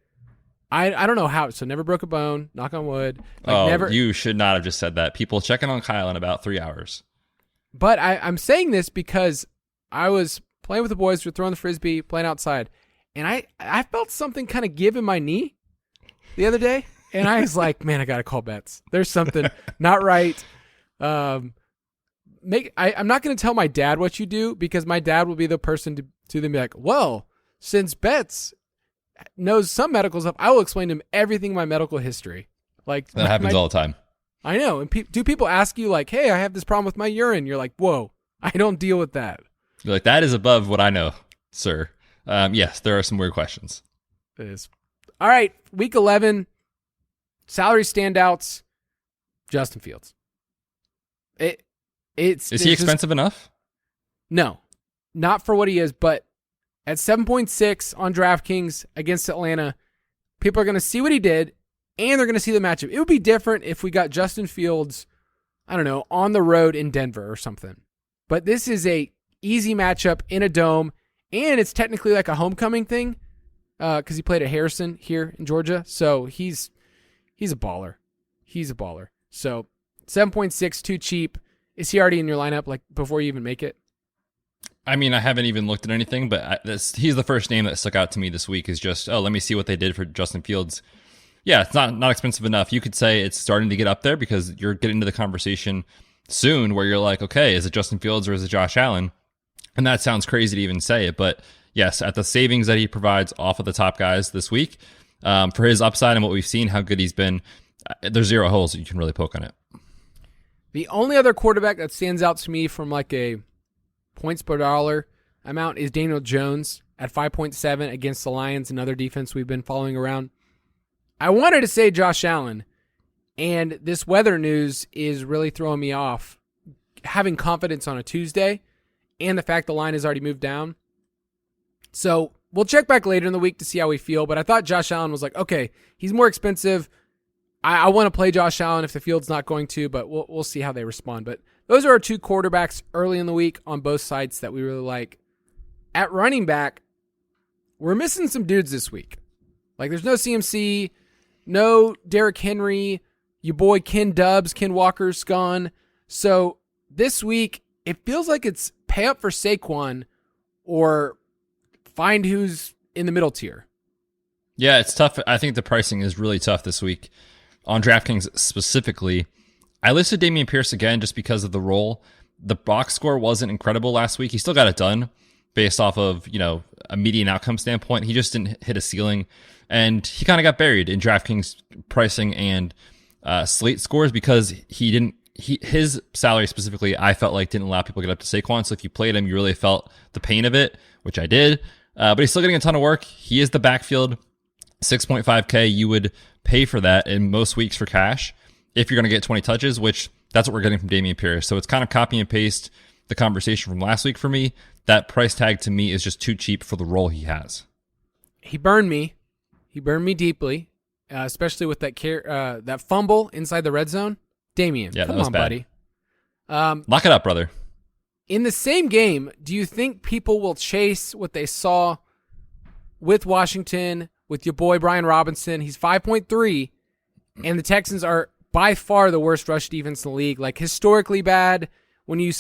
I don't know how. So never broke a bone, knock on wood. Like, never.
You should not have just said that. People checking on Kyle in about 3 hours.
But I'm saying this because I was playing with the boys, we were throwing the frisbee, playing outside, and I felt something kind of give in my knee the other day, and I was like, man, I got to call Betz. There's something not right. I'm not going to tell my dad what you do because my dad will be the person to then be like, well, since Betz knows some medical stuff, I will explain to him everything in my medical history. Like,
that happens all the time.
I know. And do people ask you, like, hey, I have this problem with my urine? You're like, whoa, I don't deal with that.
You're like, that is above what I know, sir. Yes, there are some weird questions.
It is. All right, week 11, salary standouts, Justin Fields. Is
he expensive enough?
No, not for what he is, but at 7.6 on DraftKings against Atlanta, people are going to see what he did, and they're going to see the matchup. It would be different if we got Justin Fields, I don't know, on the road in Denver or something. But this is a easy matchup in a dome, and it's technically like a homecoming thing because he played at Harrison here in Georgia. So he's a baller. He's a baller. So 7.6, too cheap. Is he already in your lineup like before you even make it?
I mean, I haven't even looked at anything, but he's the first name that stuck out to me this week is just, let me see what they did for Justin Fields. Yeah, it's not expensive enough. You could say it's starting to get up there because you're getting to the conversation soon where you're like, okay, is it Justin Fields or is it Josh Allen? And that sounds crazy to even say it, but yes, at the savings that he provides off of the top guys this week, for his upside and what we've seen, how good he's been, there's zero holes that you can really poke on it.
The only other quarterback that stands out to me from like a points per dollar amount is Daniel Jones at 5.7 against the Lions, another defense we've been following around. I wanted to say Josh Allen, and this weather news is really throwing me off. Having confidence on a Tuesday and the fact the line has already moved down. So we'll check back later in the week to see how we feel, but I thought Josh Allen was like, okay, he's more expensive. I want to play Josh Allen if the field's not going to, but we'll see how they respond. But those are our two quarterbacks early in the week on both sides that we really like. At running back, we're missing some dudes this week. Like there's no CMC, no Derrick Henry, your boy Ken Walker's gone. So this week, it feels like it's pay up for Saquon or find who's in the middle tier.
Yeah, it's tough. I think the pricing is really tough this week. On DraftKings specifically, I listed Dameon Pierce again just because of the role. The box score wasn't incredible last week. He still got it done based off of, a median outcome standpoint. He just didn't hit a ceiling, and he kind of got buried in DraftKings pricing and Slate scores because his salary specifically, I felt like didn't allow people to get up to Saquon. So if you played him, you really felt the pain of it, which I did. But he's still getting a ton of work. He is the backfield. 6.5K, you would pay for that in most weeks for cash if you're going to get 20 touches, which that's what we're getting from Dameon Pierce. So it's kind of copy and paste the conversation from last week for me. That price tag to me is just too cheap for the role he has.
He burned me. He burned me deeply, especially with that fumble inside the red zone. Dameon,
yeah,
come
that was
on,
bad.
buddy.
Lock it up, brother.
In the same game, do you think people will chase what they saw with Washington, with your boy Brian Robinson? He's 5.3, and the Texans are by far the worst rush defense in the league. Like historically bad. When you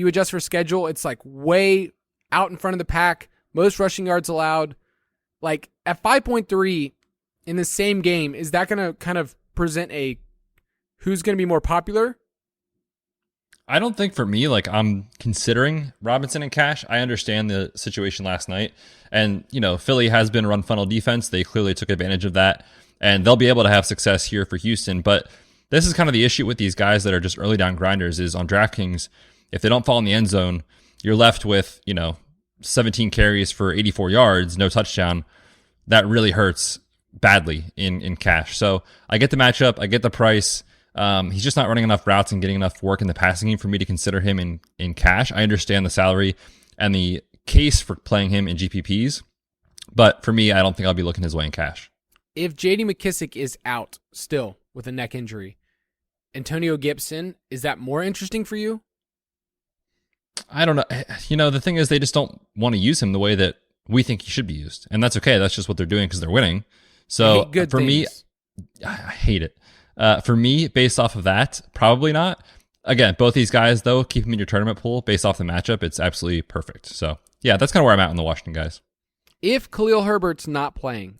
adjust for schedule, it's like way out in front of the pack. Most rushing yards allowed. Like at 5.3 in the same game, is that going to kind of present a who's going to be more popular?
I don't think for me, like I'm considering Robinson and cash. I understand the situation last night. And, Philly has been a run funnel defense. They clearly took advantage of that. And they'll be able to have success here for Houston. But this is kind of the issue with these guys that are just early down grinders is on DraftKings, if they don't fall in the end zone, you're left with, 17 carries for 84 yards, no touchdown. That really hurts badly in cash. So I get the matchup. I get the price. He's just not running enough routes and getting enough work in the passing game for me to consider him in cash. I understand the salary and the case for playing him in GPPs, but for me, I don't think I'll be looking his way in cash.
If J.D. McKissick is out still with a neck injury, Antonio Gibson, is that more interesting for you?
I don't know. The thing is they just don't want to use him the way that we think he should be used, and that's okay. That's just what they're doing because they're winning. So for me, I hate it. For me, based off of that, probably not. Again, both these guys, though, keep them in your tournament pool based off the matchup. It's absolutely perfect. So, yeah, that's kind of where I'm at in the Washington guys.
If Khalil Herbert's not playing,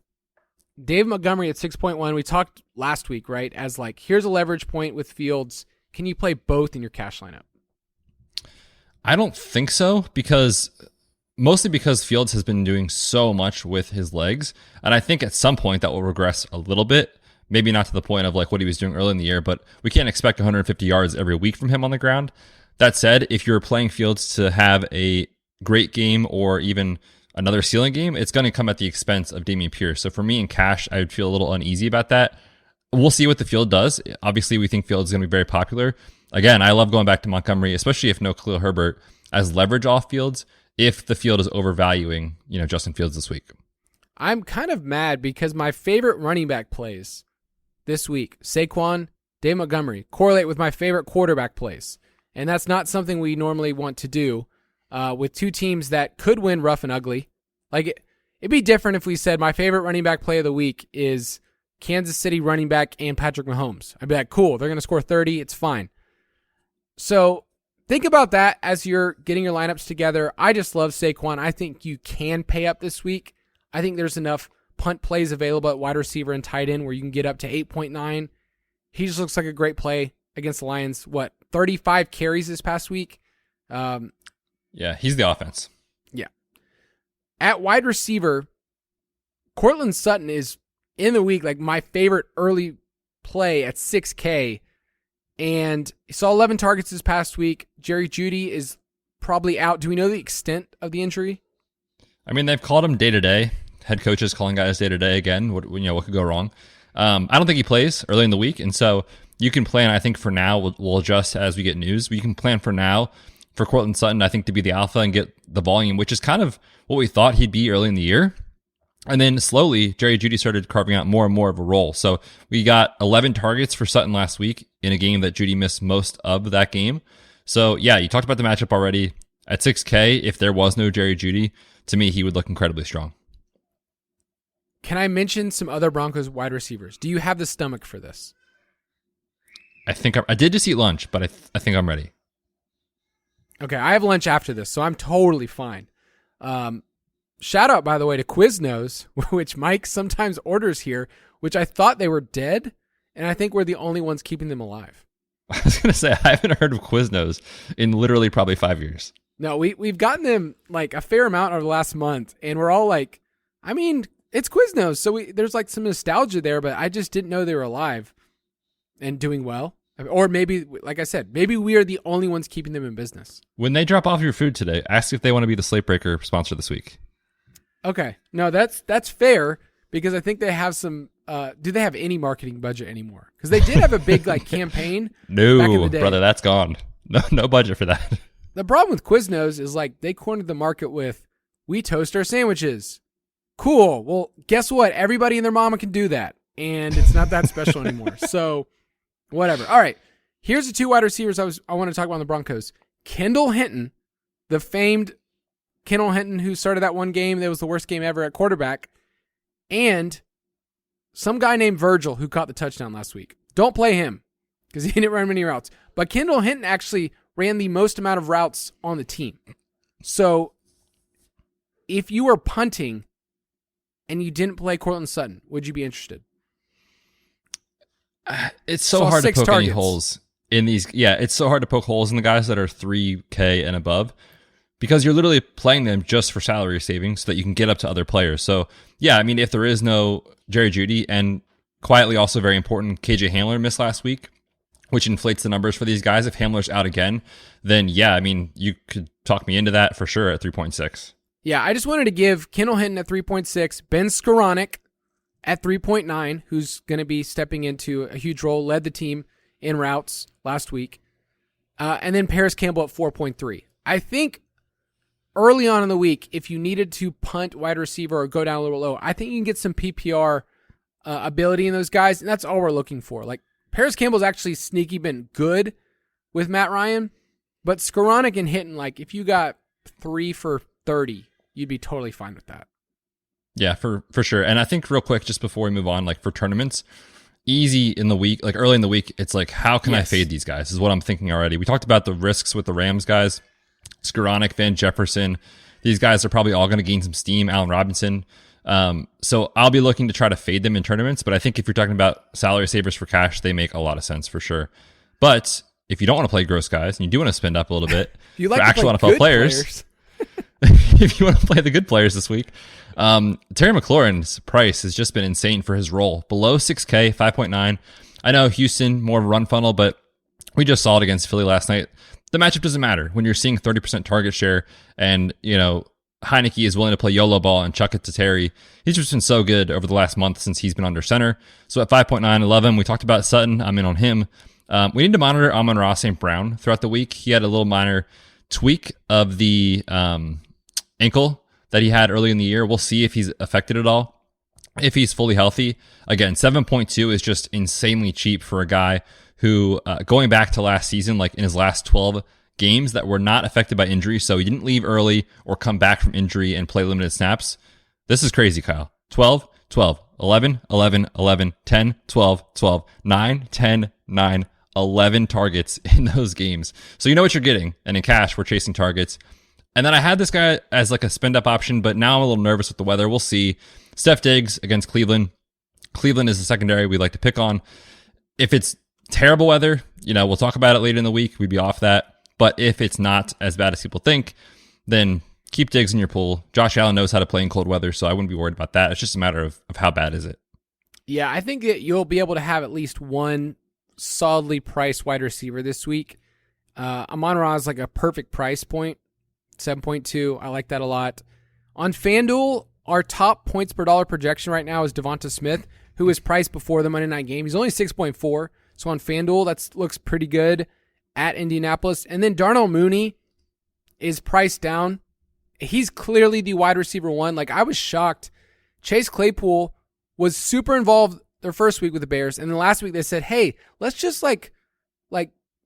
Dave Montgomery at 6.1, we talked last week, right, as like, here's a leverage point with Fields. Can you play both in your cash lineup?
I don't think so, mostly because Fields has been doing so much with his legs. And I think at some point that will regress a little bit. Maybe not to the point of like what he was doing early in the year, but we can't expect 150 yards every week from him on the ground. That said, if you're playing Fields to have a great game or even another ceiling game, it's going to come at the expense of Dameon Pierce. So for me in cash, I would feel a little uneasy about that. We'll see what the field does. Obviously, we think Fields is going to be very popular. Again, I love going back to Montgomery, especially if no Khalil Herbert, as leverage off Fields if the field is overvaluing, Justin Fields this week.
I'm kind of mad because my favorite running back plays this week, Saquon, Dave Montgomery, correlate with my favorite quarterback plays. And that's not something we normally want to do with two teams that could win rough and ugly. Like, it'd be different if we said my favorite running back play of the week is Kansas City running back and Patrick Mahomes. I'd be like, cool, they're going to score 30, it's fine. So think about that as you're getting your lineups together. I just love Saquon. I think you can pay up this week. I think there's enough punt plays available at wide receiver and tight end where you can get up to 8.9. He just looks like a great play against the Lions. 35 carries this past week?
Yeah, he's the offense.
Yeah. At wide receiver, Cortland Sutton is in the week like my favorite early play at 6K. And he saw 11 targets this past week. Jerry Jeudy is probably out. Do we know the extent of the injury?
I mean, they've called him day-to-day. Head coaches calling guys day-to-day again. What could go wrong? I don't think he plays early in the week, and so you can plan. I think for now, we'll adjust as we get news. We can plan for now for Cortland Sutton, I think, to be the alpha and get the volume, which is kind of what we thought he'd be early in the year. And then slowly, Jerry Jeudy started carving out more and more of a role. So we got 11 targets for Sutton last week in a game that Jeudy missed most of that game. So yeah, you talked about the matchup already. At 6K, if there was no Jerry Jeudy, to me, he would look incredibly strong.
Can I mention some other Broncos wide receivers? Do you have the stomach for this?
I think I did just eat lunch, but I think I'm ready.
Okay, I have lunch after this, so I'm totally fine. Shout out, by the way, to Quiznos, which Mike sometimes orders here, which I thought they were dead, and I think we're the only ones keeping them alive.
I was going to say, I haven't heard of Quiznos in literally probably 5 years.
No, we've gotten them like a fair amount over the last month, and we're all like, I mean, it's Quiznos, so there's like some nostalgia there, but I just didn't know they were alive and doing well. Or maybe, like I said, maybe we are the only ones keeping them in business.
When they drop off your food today, ask if they want to be the Slate Breaker sponsor this week.
Okay. No, that's fair because I think they have some do they have any marketing budget anymore? Because they did have a big like campaign back in the day.
Brother, that's gone. No budget for that.
The problem with Quiznos is like they cornered the market with we toast our sandwiches. Cool. Well, guess what? Everybody and their mama can do that. And it's not that special anymore. So whatever. All right. Here's the two wide receivers I want to talk about on the Broncos. Kendall Hinton, the famed Kendall Hinton who started that one game that was the worst game ever at quarterback, and some guy named Virgil who caught the touchdown last week. Don't play him because he didn't run many routes. But Kendall Hinton actually ran the most amount of routes on the team. So if you were punting and you didn't play Cortland Sutton, would you be interested?
It's so hard to poke any holes in these. Yeah, it's so hard to poke holes in the guys that are 3K and above because you're literally playing them just for salary savings so that you can get up to other players. So yeah, I mean, if there is no Jerry Jeudy and quietly also very important, KJ Hamler missed last week, which inflates the numbers for these guys. If Hamler's out again, then yeah, I mean, you could talk me into that for sure at 3.6.
Yeah, I just wanted to give Kendall Hinton at 3.6, Ben Skoranek at 3.9, who's going to be stepping into a huge role, led the team in routes last week, and then Paris Campbell at 4.3. I think early on in the week, if you needed to punt wide receiver or go down a little low, I think you can get some PPR ability in those guys, and that's all we're looking for. Like, Paris Campbell's actually sneaky been good with Matt Ryan, but Skoranek and Hinton, like, if you got 3 for 30, you'd be totally fine with that.
Yeah, for sure. And I think real quick, just before we move on, like for tournaments, easy in the week, like early in the week, it's like, how can I fade these guys is what I'm thinking already. We talked about the risks with the Rams guys, Skoranek, Van Jefferson. These guys are probably all going to gain some steam, Allen Robinson. So I'll be looking to try to fade them in tournaments, but I think if you're talking about salary savers for cash, they make a lot of sense for sure. But if you don't want to play gross guys and you do want to spend up a little bit
you like
for actual NFL players. If you want to play the good players this week, Terry McLaurin's price has just been insane for his role. Below 6K, 5.9. I know Houston, more of a run funnel, but we just saw it against Philly last night. The matchup doesn't matter when you're seeing 30% target share and, Heineke is willing to play YOLO ball and chuck it to Terry. He's just been so good over the last month since he's been under center. So at 5.911, we talked about Sutton. I'm in on him. We need to monitor Amon-Ra St. Brown throughout the week. He had a little minor tweak of the ankle that he had early in the year. We'll see if he's affected at all. If he's fully healthy, again, 7.2 is just insanely cheap for a guy who, going back to last season, like in his last 12 games that were not affected by injury, so he didn't leave early or come back from injury and play limited snaps. This is crazy, Kyle. 12, 12, 11, 11, 11, 10, 12, 12, 9, 10, 9, 11 targets in those games. So you know what you're getting. And in cash, we're chasing targets. And then I had this guy as like a spend up option, but now I'm a little nervous with the weather. We'll see. Steph Diggs against Cleveland. Cleveland is the secondary we like to pick on. If it's terrible weather, we'll talk about it later in the week. We'd be off that. But if it's not as bad as people think, then keep Diggs in your pool. Josh Allen knows how to play in cold weather, so I wouldn't be worried about that. It's just a matter of how bad is it.
Yeah, I think that you'll be able to have at least one solidly priced wide receiver this week. Amon-Ra is like a perfect price point, 7.2. I like that a lot. On FanDuel, our top points per dollar projection right now is Devonta Smith, who was priced before the Monday night game. He's only 6.4, so on FanDuel, that looks pretty good at Indianapolis. And then Darnell Mooney is priced down. He's clearly the wide receiver one. Like, I was shocked. Chase Claypool was super involved their first week with the Bears, and then last week they said, hey, let's just like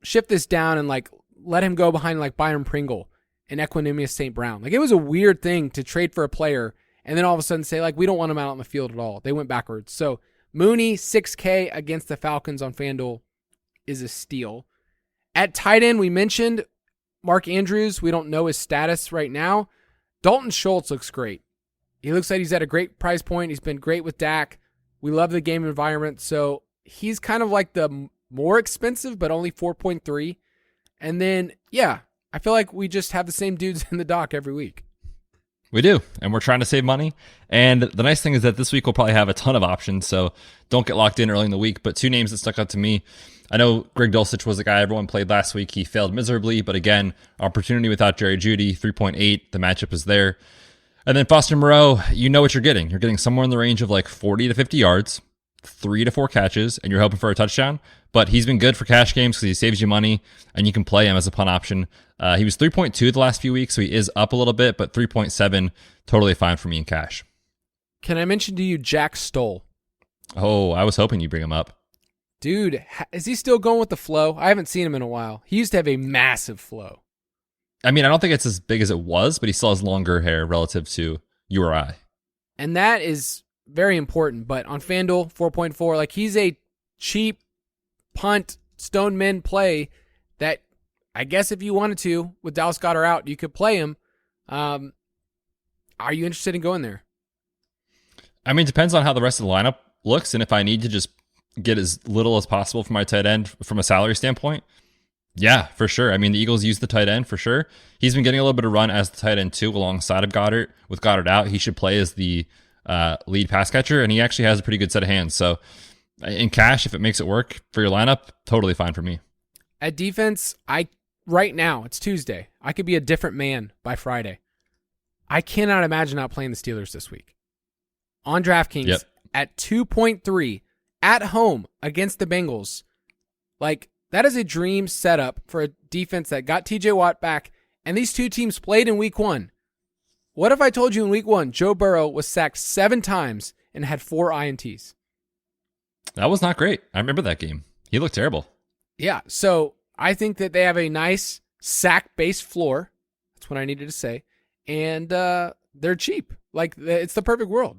shift this down and like let him go behind like Byron Pringle and Equanimous St. Brown. Like, it was a weird thing to trade for a player and then all of a sudden say, like, we don't want him out on the field at all. They went backwards. So Mooney, 6K against the Falcons on FanDuel is a steal. At tight end, we mentioned Mark Andrews. We don't know his status right now. Dalton Schultz looks great. He looks like he's at a great price point. He's been great with Dak. We love the game environment. So he's kind of like the more expensive, but only 4.3. And then, yeah, I feel like we just have the same dudes in the dock every week.
We do, and we're trying to save money. And the nice thing is that this week we'll probably have a ton of options, so don't get locked in early in the week. But two names that stuck out to me. I know Greg Dulcich was the guy everyone played last week. He failed miserably, but again, opportunity without Jerry Jeudy, 3.8. The matchup is there. And then Foster Moreau, you know what you're getting. You're getting somewhere in the range of like 40 to 50 yards, 3 to 4 catches, and you're hoping for a touchdown. But he's been good for cash games because he saves you money, and you can play him as a punt option. He was 3.2 the last few weeks, so he is up a little bit, but 3.7, totally fine for me in cash.
Can I mention to you Jack Stoll?
Oh, I was hoping you'd bring him up.
Dude, is he still going with the flow? I haven't seen him in a while. He used to have a massive flow.
I mean, I don't think it's as big as it was, but he still has longer hair relative to you or I.
And that is very important. But on FanDuel, 4.4, like, he's a cheap punt, stone men play that I guess if you wanted to, with Dallas Goedert out, you could play him. Are you interested in going there?
I mean, it depends on how the rest of the lineup looks, and if I need to just get as little as possible for my tight end from a salary standpoint, yeah, for sure. I mean, the Eagles use the tight end for sure. He's been getting a little bit of run as the tight end too, alongside of Goddard. With Goddard out, he should play as the lead pass catcher, and he actually has a pretty good set of hands. So in cash, if it makes it work for your lineup, totally fine for me.
At defense, right now, it's Tuesday. I could be a different man by Friday. I cannot imagine not playing the Steelers this week. On DraftKings, at 2.3, at home against the Bengals. Like, that is a dream setup for a defense that got TJ Watt back, and these two teams played in week 1. What if I told you in week 1, Joe Burrow was sacked 7 times and had 4 INTs?
That was not great. I remember that game. He looked terrible.
Yeah, so I think that they have a nice sack-based floor. That's what I needed to say. And they're cheap. Like, it's the perfect world.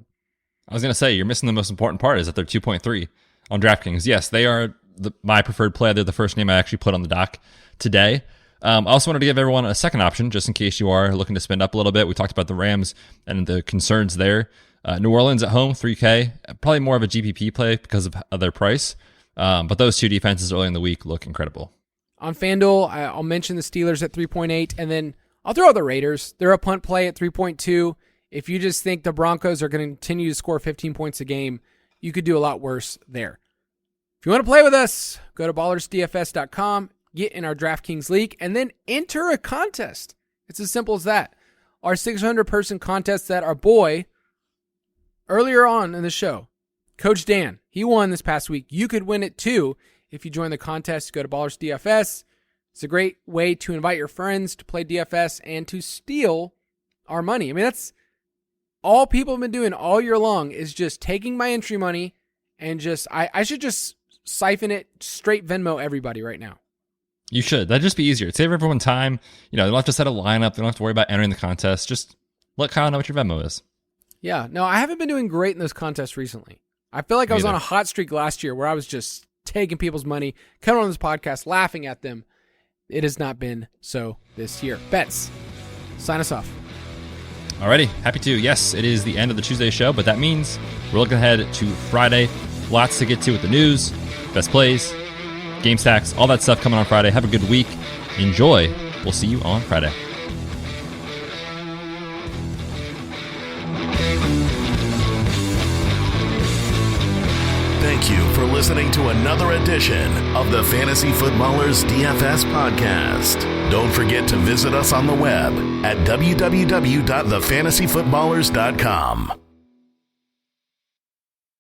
I was going to say, you're missing the most important part is that they're 2.3 on DraftKings. Yes, they are my preferred play. They're the first name I actually put on the dock today. I also wanted to give everyone a second option, just in case you are looking to spend up a little bit. We talked about the Rams and the concerns there. New Orleans at home, 3K. Probably more of a GPP play because of their price. But those two defenses early in the week look incredible.
On FanDuel, I'll mention the Steelers at 3.8, and then I'll throw out the Raiders. They're a punt play at 3.2. If you just think the Broncos are going to continue to score 15 points a game, you could do a lot worse there. If you want to play with us, go to ballersdfs.com, get in our DraftKings League, and then enter a contest. It's as simple as that. our 600-person contest that our boy, earlier on in the show, Coach Dan, he won this past week. You could win it too if you join the contest. Go to Ballers DFS. It's a great way to invite your friends to play DFS and to steal our money. I mean, that's all people have been doing all year long, is just taking my entry money and just, I should just siphon it straight Venmo everybody right now.
You should. That'd just be easier. It'd save everyone time. You know, they don't have to set a lineup. They don't have to worry about entering the contest. Just let Kyle know what your Venmo is.
Yeah. No, I haven't been doing great in those contests recently. I feel like I was on a hot streak last year where I was just taking people's money, coming on this podcast, laughing at them. It has not been so this year. Betz, sign us off.
Alrighty, happy to. Yes, it is the end of the Tuesday show, but that means we're looking ahead to Friday. Lots to get to with the news, best plays, game stacks, all that stuff coming on Friday. Have a good week. Enjoy. We'll see you on Friday.
Thank you for listening to another edition of the Fantasy Footballers DFS Podcast. Don't forget to visit us on the web at www.thefantasyfootballers.com.